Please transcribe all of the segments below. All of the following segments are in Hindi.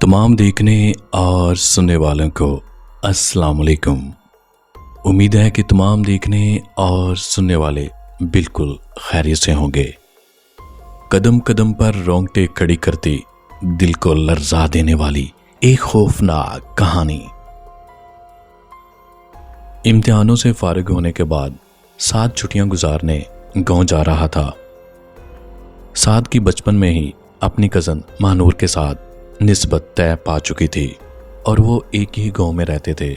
तमाम देखने और सुनने वालों को अस्सलाम वालेकुम। उम्मीद है कि तमाम देखने और सुनने वाले बिल्कुल खैरियत से होंगे। कदम कदम पर रोंगटे खड़ी करती, दिल को लर्जा देने वाली एक खौफनाक कहानी। इम्तिहानों से फारिग होने के बाद साद छुट्टियां गुजारने गांव जा रहा था। साद की बचपन में ही अपनी कज़न महानूर के साथ निस्बत तय पा चुकी थी और वो एक ही गांव में रहते थे।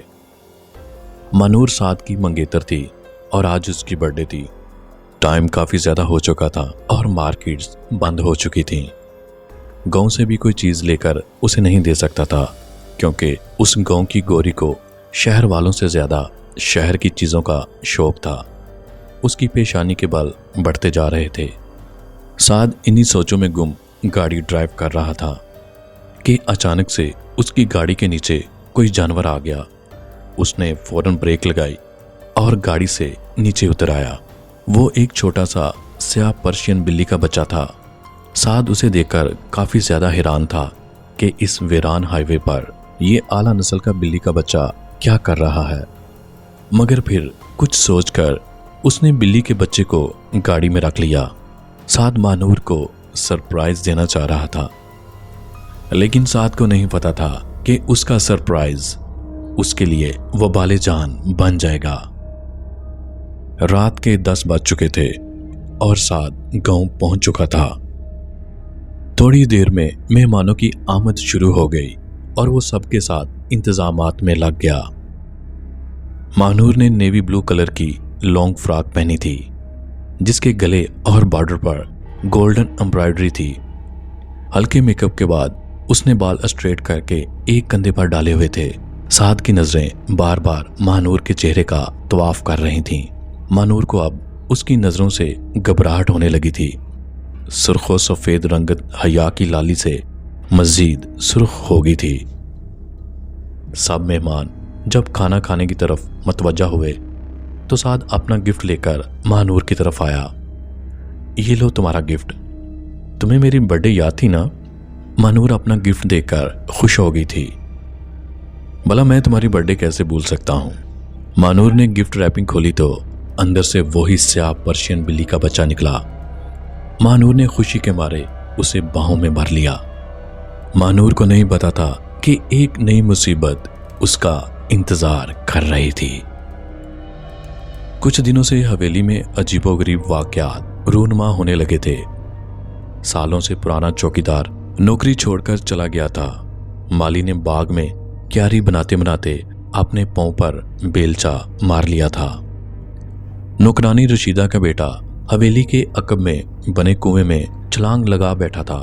महानूर साद की मंगेतर थी और आज उसकी बर्थडे थी। टाइम काफ़ी ज़्यादा हो चुका था और मार्केट्स बंद हो चुकी थीं। गांव से भी कोई चीज़ लेकर उसे नहीं दे सकता था क्योंकि उस गांव की गोरी को शहर वालों से ज़्यादा शहर की चीज़ों का शौक था। उसकी पेशानी के बल बढ़ते जा रहे थे। साद इन्हीं सोचों में गुम गाड़ी ड्राइव कर रहा था कि अचानक से उसकी गाड़ी के नीचे कोई जानवर आ गया। उसने फौरन ब्रेक लगाई और गाड़ी से नीचे उतर आया। वो एक छोटा सा स्याह पर्शियन बिल्ली का बच्चा था। साद उसे देखकर काफ़ी ज़्यादा हैरान था कि इस वीरान हाईवे पर ये आला नस्ल का बिल्ली का बच्चा क्या कर रहा है। मगर फिर कुछ सोचकर उसने बिल्ली के बच्चे को गाड़ी में रख लिया। साद महानूर को सरप्राइज़ देना चाह रहा था, लेकिन साद को नहीं पता था कि उसका सरप्राइज उसके लिए वबाले जान बन जाएगा। रात के 10 बज चुके थे और साद गांव पहुंच चुका था। थोड़ी देर में मेहमानों की आमद शुरू हो गई और वो सबके साथ इंतजामात में लग गया। महानूर ने नेवी ब्लू कलर की लॉन्ग फ्रॉक पहनी थी जिसके गले और बॉर्डर पर गोल्डन एम्ब्रॉयडरी थी। हल्के मेकअप के बाद उसने बाल स्ट्रेट करके एक कंधे पर डाले हुए थे। साद की नजरें बार बार महानूर के चेहरे का तवाफ कर रही थीं। महानूर को अब उसकी नजरों से घबराहट होने लगी थी। सुर्ख सफ़ेद रंगत हया की लाली से मजीद सुर्ख हो गई थी। सब मेहमान जब खाना खाने की तरफ मतवज्जा हुए तो साद अपना गिफ्ट लेकर महानूर की तरफ आया। ये लो तुम्हारा गिफ्ट। तुम्हें मेरी बर्थडे याद थी ना? महानूर अपना गिफ्ट देखकर खुश हो गई थी। भला मैं तुम्हारी बर्थडे कैसे भूल सकता हूँ। महानूर ने गिफ्ट रैपिंग खोली तो अंदर से वही स्याह पर्शियन बिल्ली का बच्चा निकला। महानूर ने खुशी के मारे उसे बाहों में भर लिया। महानूर को नहीं पता था कि एक नई मुसीबत उसका इंतजार कर रही थी। कुछ दिनों से हवेली में अजीबोगरीब वाकयात रूनुमा होने लगे थे। सालों से पुराना चौकीदार नौकरी छोड़कर चला गया था। माली ने बाग में क्यारी बनाते बनाते अपने पांव पर बेलचा मार लिया था। नौकरानी रशीदा का बेटा हवेली के अकब में बने कुएं में छलांग लगा बैठा था।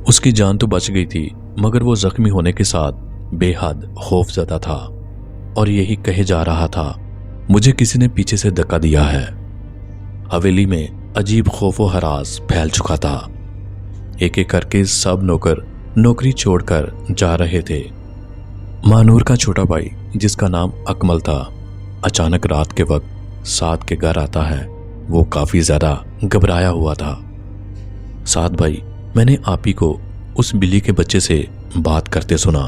उसकी जान तो बच गई थी मगर वो जख्मी होने के साथ बेहद खौफजदा था और यही कहे जा रहा था, मुझे किसी ने पीछे से धक्का दिया है। हवेली में अजीब खौफो हरास फैल चुका था। एक एक करके सब नौकर नौकरी छोड़कर जा रहे थे। महानूर का छोटा भाई जिसका नाम अकमल था अचानक रात के वक्त साद के घर आता है। वो काफी ज्यादा घबराया हुआ था। साद भाई, मैंने आप ही को उस बिल्ली के बच्चे से बात करते सुना।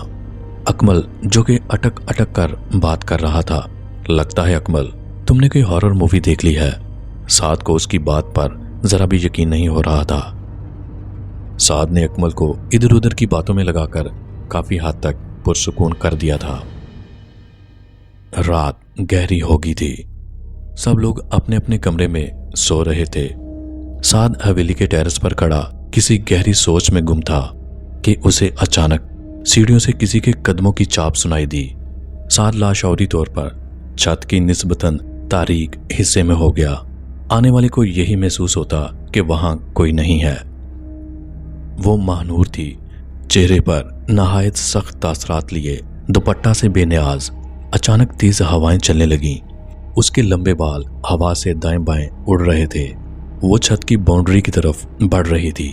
अकमल जो कि अटक अटक कर बात कर रहा था। लगता है अकमल तुमने कोई हॉरर मूवी देख ली है। साद को उसकी बात पर जरा भी यकीन नहीं हो रहा था। साद ने अकमल को इधर उधर की बातों में लगाकर काफी हद तक पुरसुकून कर दिया था। रात गहरी हो गई थी। सब लोग अपने अपने कमरे में सो रहे थे। साद हवेली के टेरेस पर खड़ा किसी गहरी सोच में गुम था कि उसे अचानक सीढ़ियों से किसी के कदमों की चाप सुनाई दी। साद लाशौरी तौर पर छत की निस्बतन तारीक हिस्से में हो गया। आने वाले को यही महसूस होता कि वहां कोई नहीं है। वो महानूर थी, चेहरे पर नहायत सख्त तासरात लिए, दुपट्टा से बेनियाज। अचानक तेज हवाएं चलने लगीं। उसके लंबे बाल हवा से दाएं बाएं उड़ रहे थे। वो छत की बाउंड्री की तरफ बढ़ रही थी।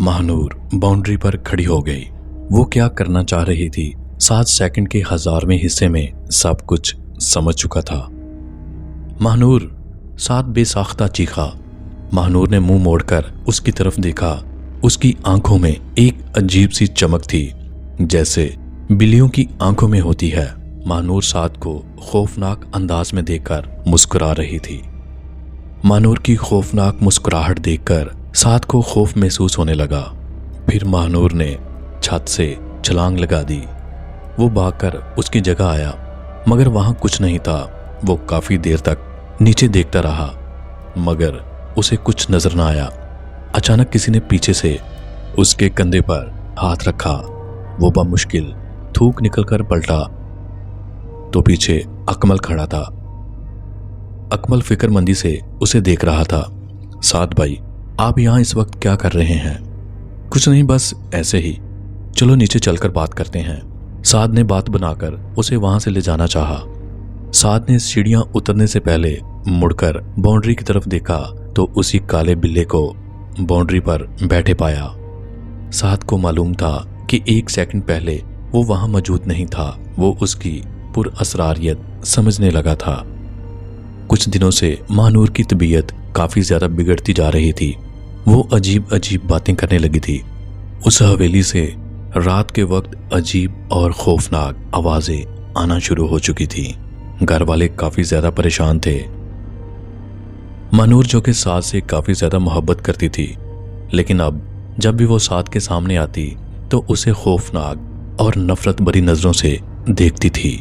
महानूर बाउंड्री पर खड़ी हो गई। वो क्या करना चाह रही थी 7 सेकंड के 1000वें हिस्से में सब कुछ समझ चुका था। महानूर, साद बेसाख्ता चीखा। महानूर ने मुंह मोड़कर उसकी तरफ देखा। उसकी आंखों में एक अजीब सी चमक थी। जैसे बिल्लियों की आंखों में होती है। महानूर साद को खौफनाक अंदाज में देखकर मुस्कुरा रही थी। महानूर की खौफनाक मुस्कुराहट देखकर साद को खौफ महसूस होने लगा। फिर महानूर ने छत से छलांग लगा दी। वो भागकर उसकी जगह आया, मगर वहां कुछ नहीं था। वो काफी देर तक नीचे देखता रहा, मगर उसे कुछ नजर न आया। अचानक किसी ने पीछे से उसके कंधे पर हाथ रखा। वो बामुश्किल थूक निकलकर पलटा तो पीछे अकमल खड़ा था। अकमल फिक्रमंदी से उसे देख रहा था। साद भाई, आप यहाँ इस वक्त क्या कर रहे हैं? कुछ नहीं, बस ऐसे ही। चलो नीचे चलकर बात करते हैं। साद ने बात बनाकर उसे वहां से ले जाना चाहा। साद ने सीढ़ियां उतरने से पहले मुड़कर बाउंड्री की तरफ देखा तो उसी काले बिल्ले को बाउंड्री पर बैठे पाया। साद को मालूम था कि 1 सेकंड पहले वो वहां मौजूद नहीं था। वो उसकी पुरअसरारियत समझने लगा था। कुछ दिनों से महानूर की तबीयत काफी ज्यादा बिगड़ती जा रही थी। वो अजीब अजीब बातें करने लगी थी। उस हवेली से रात के वक्त अजीब और खौफनाक आवाजें आना शुरू हो चुकी थी। घर वाले काफी ज्यादा परेशान थे। महानूर जो कि साद से काफी ज्यादा मोहब्बत करती थी, लेकिन अब जब भी वो साद के सामने आती तो उसे खौफनाक और नफरत भरी नजरों से देखती थी।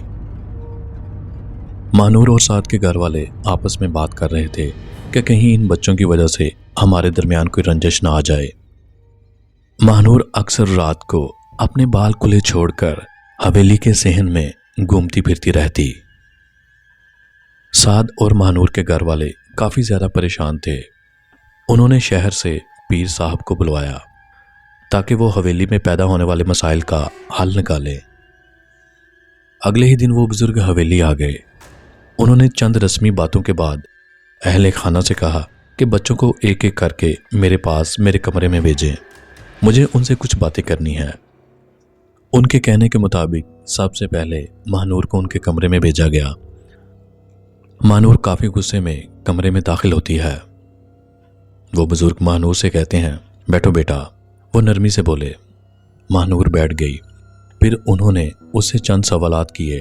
महानूर और साद के घर वाले आपस में बात कर रहे थे कि कहीं इन बच्चों की वजह से हमारे दरमियान कोई रंजिश ना आ जाए। महानूर अक्सर रात को अपने बाल खुले छोड़कर हवेली के सहन में घूमती फिरती रहती। साद और महानूर के घर वाले काफी ज्यादा परेशान थे। उन्होंने शहर से पीर साहब को बुलवाया ताकि वो हवेली में पैदा होने वाले मसाइल का हल निकाले। अगले ही दिन वो बुजुर्ग हवेली आ गए। उन्होंने चंद रस्मी बातों के बाद अहले खाना से कहा कि बच्चों को एक एक करके मेरे पास मेरे कमरे में भेजें। मुझे उनसे कुछ बातें करनी है। उनके कहने के मुताबिक सबसे पहले महानूर को उनके कमरे में भेजा गया। महानूर काफी गुस्से में कमरे में दाखिल होती है। वो बुजुर्ग महानूर से कहते हैं, बैठो बेटा। वो नरमी से बोले। महानूर बैठ गई। फिर उन्होंने उससे चंद सवालात किए।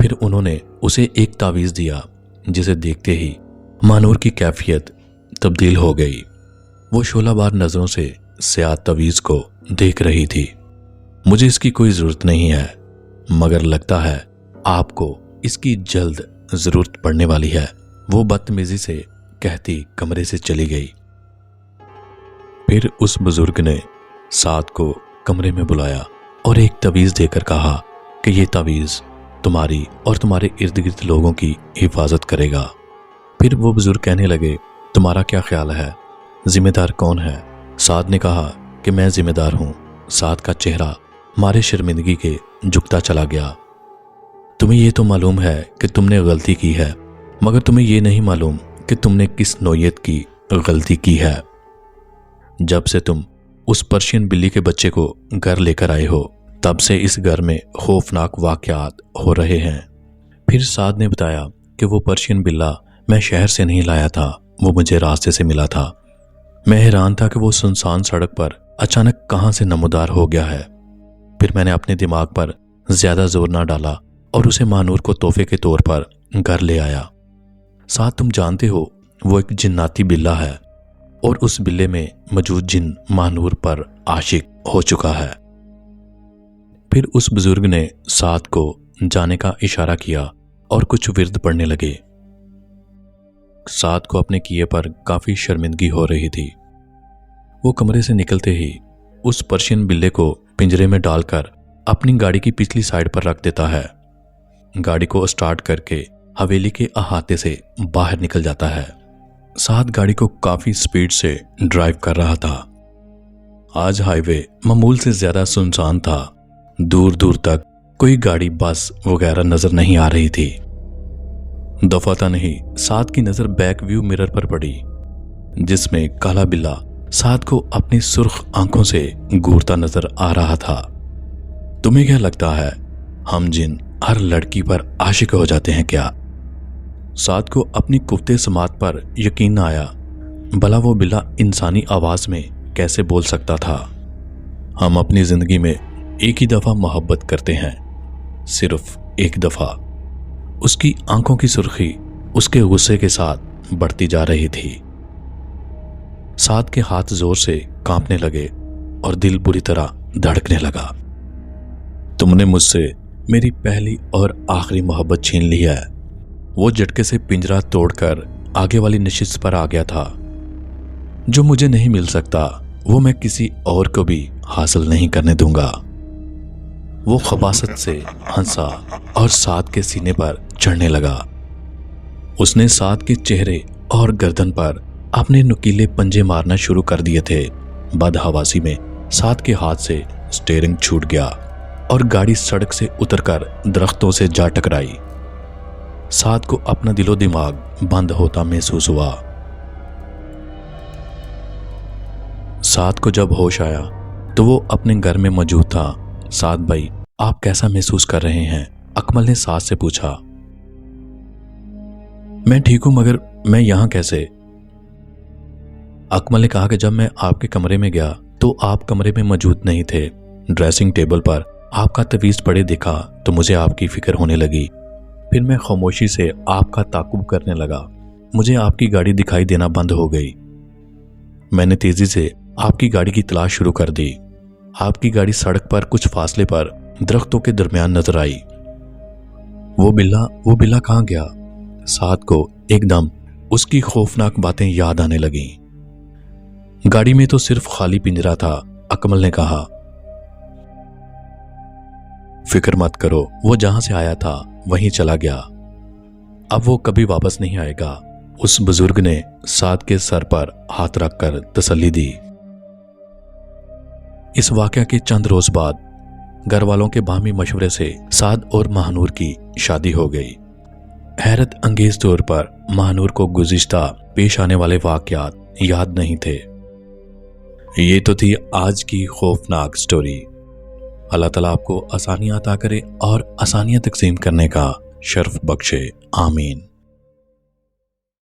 फिर उन्होंने उसे एक तावीज़ दिया, जिसे देखते ही महानूर की कैफियत तब्दील हो गई। वो शोलाबार नजरों से स्याह तावीज़ को देख रही थी। मुझे इसकी कोई ज़रूरत नहीं है, मगर लगता है आपको इसकी जल्द ज़रूरत पड़ने वाली है। वो बदतमीजी से कहती कमरे से चली गई। फिर उस बुजुर्ग ने साद को कमरे में बुलाया और एक तावीज़ देकर कहा कि ये तावीज़ तुम्हारी और तुम्हारे इर्द गिर्द लोगों की हिफाजत करेगा। फिर वो बुजुर्ग कहने लगे, तुम्हारा क्या ख्याल है, जिम्मेदार कौन है? साद ने कहा कि मैं जिम्मेदार हूं। साद का चेहरा मारे शर्मिंदगी के झुकता चला गया। तुम्हें यह तो मालूम है कि तुमने गलती की है, मगर तुम्हें यह नहीं मालूम कि तुमने किस नौयत की गलती की है। जब से तुम उस पर्शियन बिल्ली के बच्चे को घर लेकर आए हो, तब से इस घर में खौफनाक वाकयात हो रहे हैं। फिर साद ने बताया कि वो पर्शियन बिल्ला मैं शहर से नहीं लाया था, वो मुझे रास्ते से मिला था। मैं हैरान था कि वो सुनसान सड़क पर अचानक कहां से नमूदार हो गया है। फिर मैंने अपने दिमाग पर ज्यादा जोर ना डाला और उसे महानूर को तोहफे के तौर पर घर ले आया। साथ तुम जानते हो वो एक जिन्नाती बिल्ला है और उस बिल्ले में मौजूद जिन महानूर पर आशिक हो चुका है। फिर उस बुजुर्ग ने साद को जाने का इशारा किया और कुछ विर्द पढ़ने लगे। साद को अपने किए पर काफी शर्मिंदगी हो रही थी। वो कमरे से निकलते ही उस पर्शियन बिल्ले को पिंजरे में डालकर अपनी गाड़ी की पिछली साइड पर रख देता है। गाड़ी को स्टार्ट करके हवेली के अहाते से बाहर निकल जाता है। साद गाड़ी को काफी स्पीड से ड्राइव कर रहा था। आज हाईवे मामूल से ज्यादा सुनसान था। दूर दूर तक कोई गाड़ी बस वगैरह नजर नहीं आ रही थी। दफाता नहीं साद की नजर बैक व्यू मिरर पर पड़ी, जिसमें काला बिल्ला साद को अपनी सुर्ख आंखों से घूरता नजर आ रहा था। तुम्हें क्या लगता है हम जिन हर लड़की पर आशिक हो जाते हैं क्या? साद को अपनी कुफ्ते समात पर यकीन न आया। भला वो बिल्ला इंसानी आवाज में कैसे बोल सकता था? हम अपनी जिंदगी में एक ही दफा मोहब्बत करते हैं, सिर्फ एक दफा। उसकी आंखों की सुर्खी उसके गुस्से के साथ बढ़ती जा रही थी। साद के हाथ जोर से कांपने लगे और दिल बुरी तरह धड़कने लगा। तुमने मुझसे मेरी पहली और आखिरी मोहब्बत छीन ली है। वो झटके से पिंजरा तोड़कर आगे वाली नशिस्त पर आ गया था। जो मुझे नहीं मिल सकता वो मैं किसी और को भी हासिल नहीं करने दूंगा। वो खबासत से हंसा और साद के सीने पर चढ़ने लगा। उसने साद के चेहरे और गर्दन पर अपने नुकीले पंजे मारना शुरू कर दिए थे। बदहवासी में साद के हाथ से स्टीयरिंग छूट गया और गाड़ी सड़क से उतरकर दरख्तों से जा टकराई। साद को अपना दिलो दिमाग बंद होता महसूस हुआ। साद को जब होश आया तो वो अपने घर में मौजूद था। साद भाई, आप कैसा महसूस कर रहे हैं? अकमल ने साद से पूछा। मैं ठीक हूं, मगर मैं यहां कैसे? अकमल ने कहा कि जब मैं आपके कमरे में गया तो आप कमरे में मौजूद नहीं थे। ड्रेसिंग टेबल पर आपका तवीज़ पड़े देखा तो मुझे आपकी फिक्र होने लगी। फिर मैं खामोशी से आपका ताकुब करने लगा। मुझे आपकी गाड़ी दिखाई देना बंद हो गई। मैंने तेजी से आपकी गाड़ी की तलाश शुरू कर दी। आपकी गाड़ी सड़क पर कुछ फासले पर दरख्तों के दरमियान नजर आई। वो बिल्ला कहाँ गया? साद को एकदम उसकी खौफनाक बातें याद आने लगीं। गाड़ी में तो सिर्फ खाली पिंजरा था। अकमल ने कहा, फिक्र मत करो, वो जहां से आया था वहीं चला गया। अब वो कभी वापस नहीं आएगा। उस बुजुर्ग ने साद के सर पर हाथ रखकर तसल्ली दी। इस वाकया के चंद रोज बाद घर वालों के बाहमी मशवरे से साद और महानूर की शादी हो गई। हैरत अंगेज तौर पर महानूर को गुज़िश्ता पेश आने वाले वाकयात याद नहीं थे। ये तो थी आज की खौफनाक स्टोरी। अल्लाह ताला आपको आसानियां अता करे और आसानियां तकसीम करने का शर्फ बख्शे। आमीन।